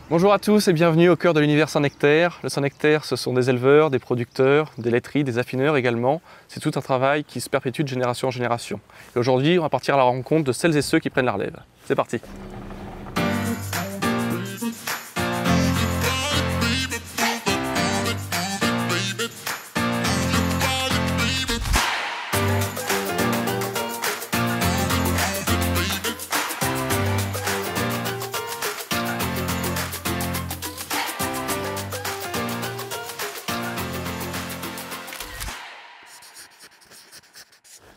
Bonjour à tous et bienvenue au cœur de l'univers Saint-Nectaire. Le Saint-Nectaire, ce sont des éleveurs, des producteurs, des laiteries, des affineurs également. C'est tout un travail qui se perpétue de génération en génération. Et aujourd'hui, on va partir à la rencontre de celles et ceux qui prennent la relève. C'est parti!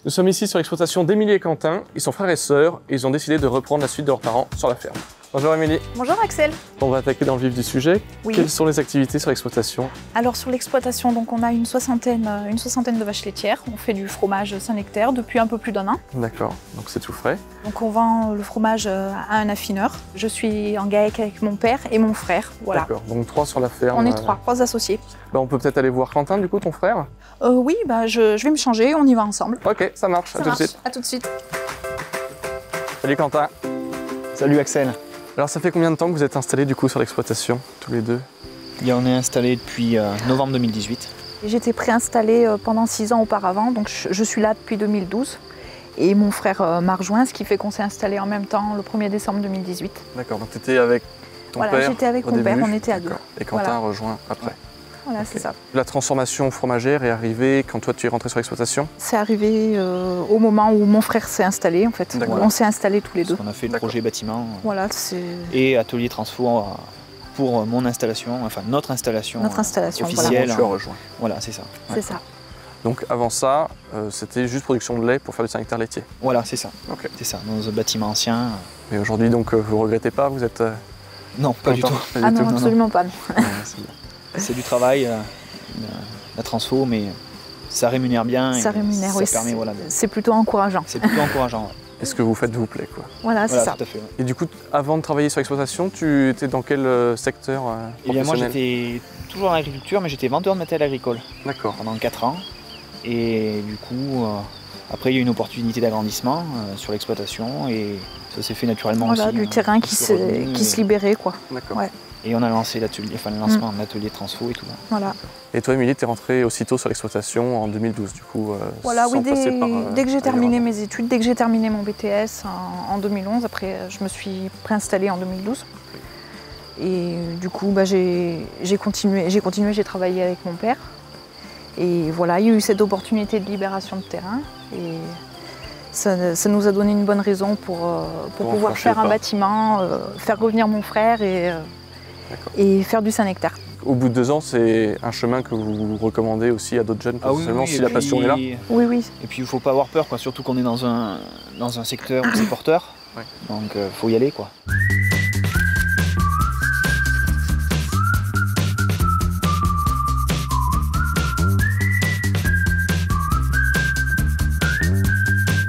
Nous sommes ici sur l'exploitation d'Émilie et Quentin. Ils sont frères et sœurs et ils ont décidé de reprendre la suite de leurs parents sur la ferme. Bonjour Émilie. Bonjour Axel. On va attaquer dans le vif du sujet. Oui. Quelles sont les activités sur l'exploitation? Alors sur l'exploitation, donc on a une soixantaine de vaches laitières. On fait du fromage Saint-Nectaire depuis un peu plus d'1 an. D'accord, donc c'est tout frais. Donc on vend le fromage à un affineur. Je suis en GAEC avec mon père et mon frère. Voilà. D'accord, donc 3 sur la ferme. On est trois associés. On peut peut-être aller voir Quentin, du coup, ton frère? Oui, je vais me changer, on y va ensemble. Ok, ça marche, à tout de suite. À tout de suite. Salut Quentin. Salut Axel. Alors ça fait combien de temps que vous êtes installés du coup sur l'exploitation, tous les deux? On est installé depuis novembre 2018. J'étais préinstallée pendant 6 ans auparavant, donc je suis là depuis 2012. Et mon frère m'a rejoint, ce qui fait qu'on s'est installé en même temps le 1er décembre 2018. D'accord, donc tu étais avec ton père? Voilà, j'étais avec mon père, on était à 2. Et Quentin a rejoint après? Voilà, okay. C'est ça. La transformation fromagère est arrivée quand toi tu es rentré sur l'exploitation? C'est arrivé au moment où mon frère s'est installé en fait. On s'est installés tous les deux. On a fait le projet bâtiment et atelier transfo pour mon installation, enfin notre installation officielle. Voilà, c'est ça. C'est ça. Donc avant ça, c'était juste production de lait pour faire du Saint-Nectaire laitier? Voilà, c'est ça. Okay. C'est ça, dans un bâtiment ancien. Mais aujourd'hui, donc, vous ne regrettez pas? Vous êtes non, pas du tout. Ah non, absolument pas. C'est du travail, la transfo, mais ça rémunère bien. Ça rémunère, oui. C'est plutôt encourageant. C'est plutôt encourageant, ouais. Et ce que vous faites vous plaît, quoi. Voilà, c'est ça. Tout à fait, ouais. Et du coup, avant de travailler sur l'exploitation, tu étais dans quel secteur Eh bien, moi, j'étais toujours dans l'agriculture, mais j'étais vendeur de matériel agricole. D'accord. Pendant 4 ans. Et du coup, après, il y a eu une opportunité d'agrandissement sur l'exploitation et ça s'est fait naturellement aussi. Voilà, du terrain qui se libérait, quoi. D'accord. Ouais. Et on a lancé l'atelier, enfin le lancement de l'atelier transfo et tout. Voilà. Et toi, Émilie, tu es rentrée aussitôt sur l'exploitation en 2012, du coup. Voilà, oui, dès que j'ai terminé mes études, dès que j'ai terminé mon BTS en 2011, après je me suis préinstallée en 2012. Et du coup, j'ai continué, j'ai travaillé avec mon père. Et voilà, il y a eu cette opportunité de libération de terrain. Et ça nous a donné une bonne raison pour pouvoir faire un bâtiment, faire revenir mon frère et faire du Saint-Nectaire. Au bout de 2 ans, c'est un chemin que vous recommandez aussi à d'autres jeunes, potentiellement, si la passion est là? Oui, oui. Et puis il ne faut pas avoir peur, quoi. Surtout qu'on est dans un secteur où c'est porteur. Ouais. Donc il faut y aller, quoi.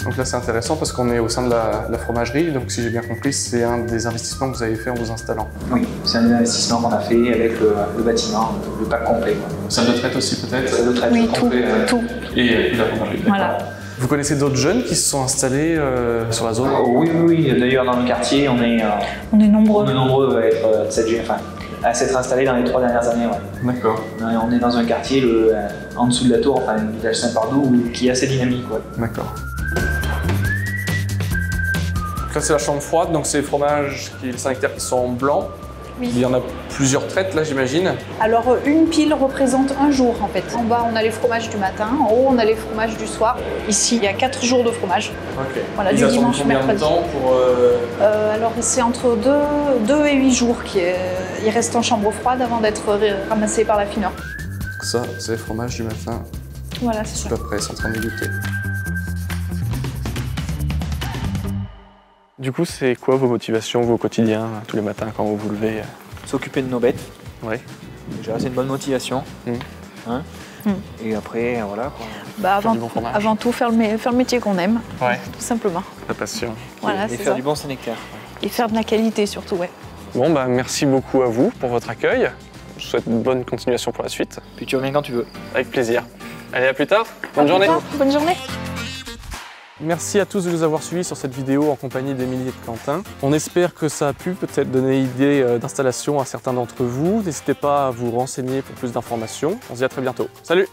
Donc là c'est intéressant parce qu'on est au sein de la fromagerie, donc si j'ai bien compris, c'est un des investissements que vous avez fait en vous installant. Oui, c'est un investissement qu'on a fait avec le bâtiment, le pack complet. Salle de traite aussi peut-être? Salle de traite, oui, tout. Et la fromagerie. Voilà. Vous connaissez d'autres jeunes qui se sont installés sur la zone? Oui. D'ailleurs dans le quartier, on est nombreux. On est nombreux à s'être installés dans les 3 dernières années. Ouais. D'accord. On est dans un quartier en dessous de la tour, enfin le village Saint-Pardoux, qui est assez dynamique. Ouais. D'accord. Donc là c'est la chambre froide, donc c'est les fromages le Saint-Nectaire qui sont blancs. Oui. Il y en a plusieurs traites là j'imagine. Alors une pile représente un jour en fait. En bas on a les fromages du matin, en haut on a les fromages du soir. Ici il y a 4 jours de fromage. Ok. Voilà, du dimanche au mercredi. Combien de temps pour alors c'est entre 2 et 8 jours qu'il reste en chambre froide avant d'être ramassé par l'affineur. Ça c'est les fromages du matin. Voilà, c'est ça. À peu près, c'est en train de dégoûter. Du coup, c'est quoi vos motivations, vos quotidiens, tous les matins quand vous vous levez? S'occuper de nos bêtes. Oui. Déjà, c'est une bonne motivation. Hein Et après, voilà quoi. Avant tout, faire le métier qu'on aime, tout simplement. La passion. Voilà, et faire du bon Saint-Nectaire. Et faire de la qualité surtout, ouais. Bon, merci beaucoup à vous pour votre accueil. Je vous souhaite une bonne continuation pour la suite. Puis tu reviens quand tu veux. Avec plaisir. Allez, à plus tard. Bonne journée. Bonne journée. Merci à tous de nous avoir suivis sur cette vidéo en compagnie d'Émilie et de Quentin. On espère que ça a pu peut-être donner idée d'installation à certains d'entre vous. N'hésitez pas à vous renseigner pour plus d'informations. On se dit à très bientôt. Salut!